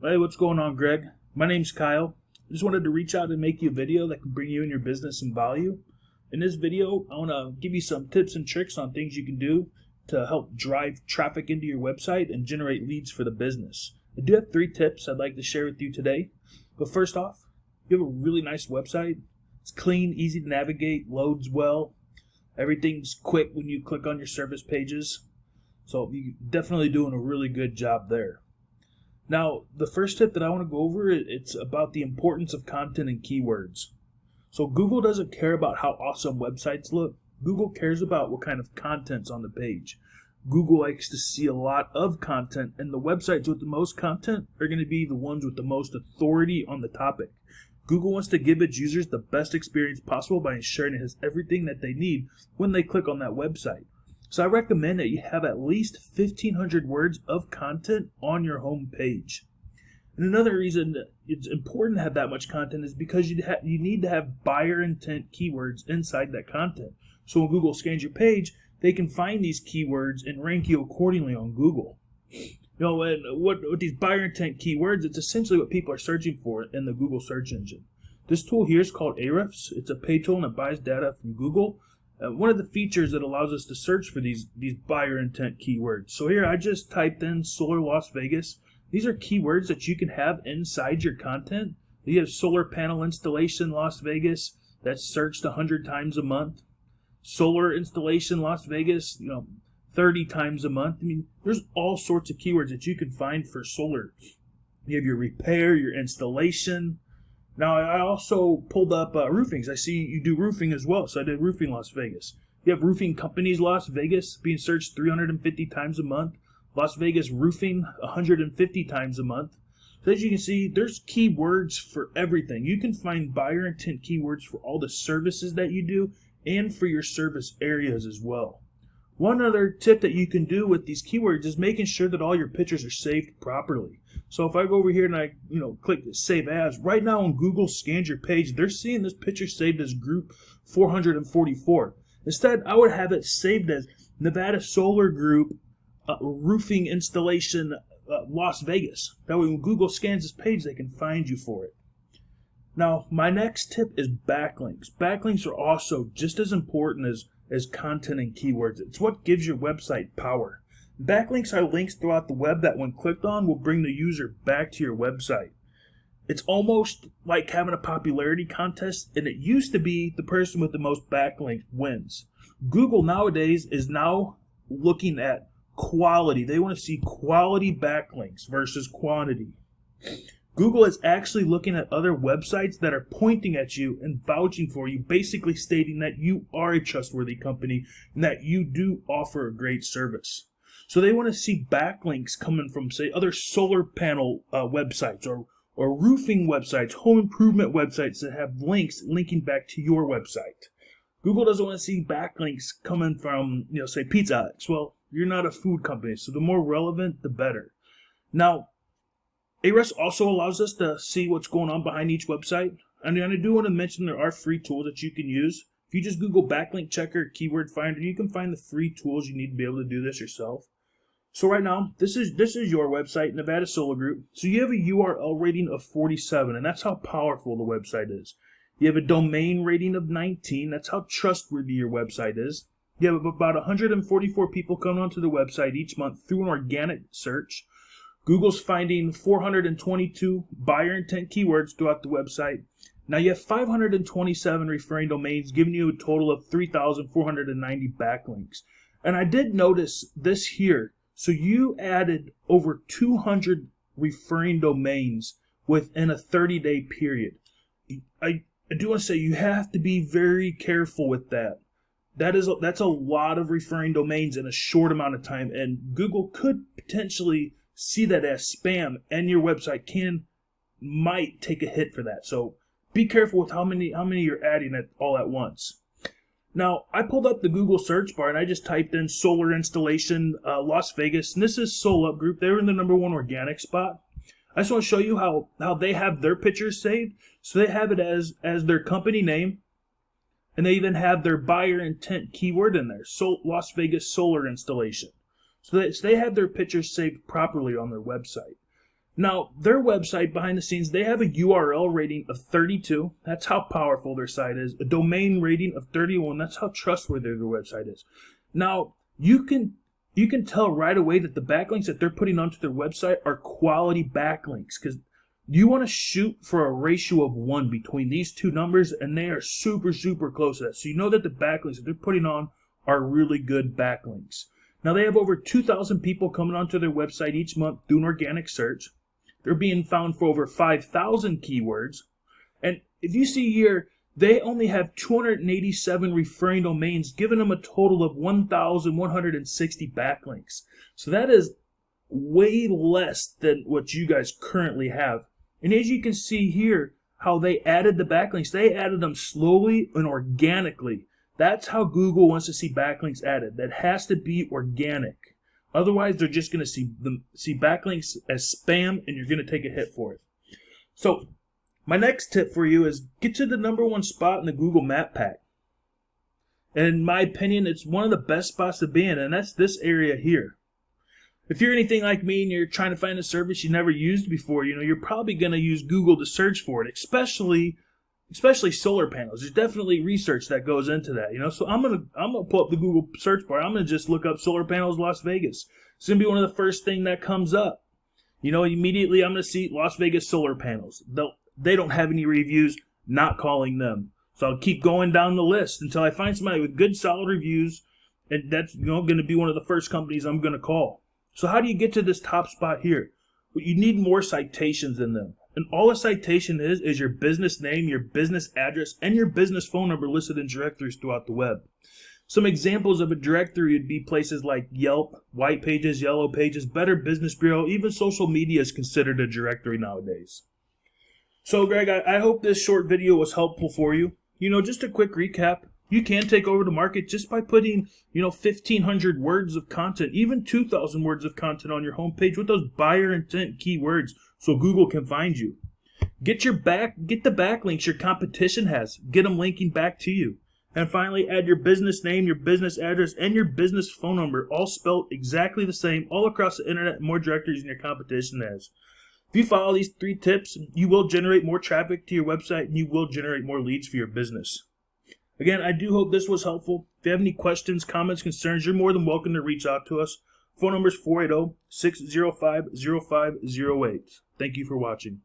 Hey, what's going on, Greg? My name's Kyle. I just wanted to reach out and make you a video that can bring you and your business some value. In this video, I want to give you some tips and tricks on things you can do to help drive traffic into your website and generate leads for the business. I do have 3 tips I'd like to share with you today. But first off, you have a really nice website. It's clean, easy to navigate, loads well. Everything's quick when you click on your service pages. So you're definitely doing a really good job there. Now, the first tip that I want to go over, it's about the importance of content and keywords. So Google doesn't care about how awesome websites look. Google cares about what kind of content's on the page. Google likes to see a lot of content, and the websites with the most content are going to be the ones with the most authority on the topic. Google wants to give its users the best experience possible by ensuring it has everything that they need when they click on that website. So I recommend that you have at least 1,500 words of content on your home page. And another reason that it's important to have that much content is because you need to have buyer intent keywords inside that content. So when Google scans your page, they can find these keywords and rank you accordingly on Google. You know, and what these buyer intent keywords, it's essentially what people are searching for in the Google search engine. This tool here is called Ahrefs. It's a paid tool and it buys data from Google. One of the features that allows us to search for these buyer intent keywords. So here I just typed in solar Las Vegas. These are keywords that you can have inside your content. You have solar panel installation Las Vegas, that's searched 100 times a month. Solar installation Las Vegas, 30 times a month. I mean, there's all sorts of keywords that you can find for solar. You have your repair, your installation. Now, I also pulled up roofings. I see you do roofing as well, so I did roofing Las Vegas. You have roofing companies Las Vegas being searched 350 times a month. Las Vegas roofing 150 times a month. So as you can see, there's keywords for everything. You can find buyer intent keywords for all the services that you do and for your service areas as well. One other tip that you can do with these keywords is making sure that all your pictures are saved properly. So if I go over here and I click Save As, right now when Google scans your page, they're seeing this picture saved as group 444. Instead, I would have it saved as Nevada Solar Group Roofing Installation Las Vegas. That way when Google scans this page, they can find you for it. Now, my next tip is backlinks. Backlinks are also just as important as content and keywords. It's what gives your website power. Backlinks are links throughout the web that when clicked on will bring the user back to your website. It's almost like having a popularity contest, and it used to be the person with the most backlinks wins. Google nowadays is now looking at quality. They want to see quality backlinks versus quantity. Google is actually looking at other websites that are pointing at you and vouching for you, basically stating that you are a trustworthy company and that you do offer a great service. So they want to see backlinks coming from, say, other solar panel websites or roofing websites, home improvement websites that have links linking back to your website. Google doesn't want to see backlinks coming from, say, Pizza Hut. Well, you're not a food company, so the more relevant, the better. Now, Ahrefs also allows us to see what's going on behind each website. And I do want to mention there are free tools that you can use. If you just Google Backlink Checker, Keyword Finder, you can find the free tools you need to be able to do this yourself. So right now, this is your website, Nevada Solar Group. So you have a URL rating of 47, and that's how powerful the website is. You have a domain rating of 19. That's how trustworthy your website is. You have about 144 people coming onto the website each month through an organic search. Google's finding 422 buyer intent keywords throughout the website. Now you have 527 referring domains, giving you a total of 3,490 backlinks. And I did notice this here. So you added over 200 referring domains within a 30-day period. I do want to say you have to be very careful with that. That's a lot of referring domains in a short amount of time, and Google could potentially see that as spam, and your website might take a hit for that. So be careful with how many you're adding all at once. Now, I pulled up the Google search bar and I just typed in solar installation Las Vegas, and this is SolUp Group. They're in the #1 organic spot. I just want to show you how they have their pictures saved. So they have it as their company name, and they even have their buyer intent keyword in there, Las Vegas solar installation. So they have their pictures saved properly on their website. Now, their website behind the scenes, they have a URL rating of 32. That's how powerful their site is. A domain rating of 31. That's how trustworthy their website is. Now, you can tell right away that the backlinks that they're putting onto their website are quality backlinks, because you want to shoot for a ratio of 1 between these two numbers, and they are super, super close to that. So you know that the backlinks that they're putting on are really good backlinks. Now, they have over 2,000 people coming onto their website each month doing organic search. They're being found for over 5,000 keywords. And if you see here, they only have 287 referring domains, giving them a total of 1,160 backlinks. So that is way less than what you guys currently have. And as you can see here, how they added the backlinks, they added them slowly and organically. That's how Google wants to see backlinks added. That has to be organic. Otherwise, they're just going to see backlinks as spam, and you're going to take a hit for it. So, my next tip for you is get to the #1 spot in the Google Map Pack. And in my opinion, it's one of the best spots to be in, and that's this area here. If you're anything like me and you're trying to find a service you never used before, you're probably going to use Google to search for it, especially solar panels. There's definitely research that goes into that, So I'm gonna pull up the Google search bar. I'm gonna just look up solar panels Las Vegas. It's gonna be one of the first thing that comes up. Immediately I'm gonna see Las Vegas solar panels. They don't have any reviews. Not calling them. So I'll keep going down the list until I find somebody with good, solid reviews, and that's gonna be one of the first companies I'm gonna call. So how do you get to this top spot here? Well, you need more citations than them. And all a citation is your business name, your business address, and your business phone number listed in directories throughout the web. Some examples of a directory would be places like Yelp, White Pages, Yellow Pages, Better Business Bureau. Even social media is considered a directory nowadays. So, Greg, I hope this short video was helpful for you. Just a quick recap. You can take over the market just by putting, 1,500 words of content, even 2,000 words of content on your homepage with those buyer intent keywords so Google can find you. Get the backlinks your competition has. Get them linking back to you. And finally, add your business name, your business address, and your business phone number, all spelled exactly the same, all across the internet and more directories than your competition has. If you follow these 3 tips, you will generate more traffic to your website and you will generate more leads for your business. Again, I do hope this was helpful. If you have any questions, comments, concerns, you're more than welcome to reach out to us. Phone number is 480-605-0508. Thank you for watching.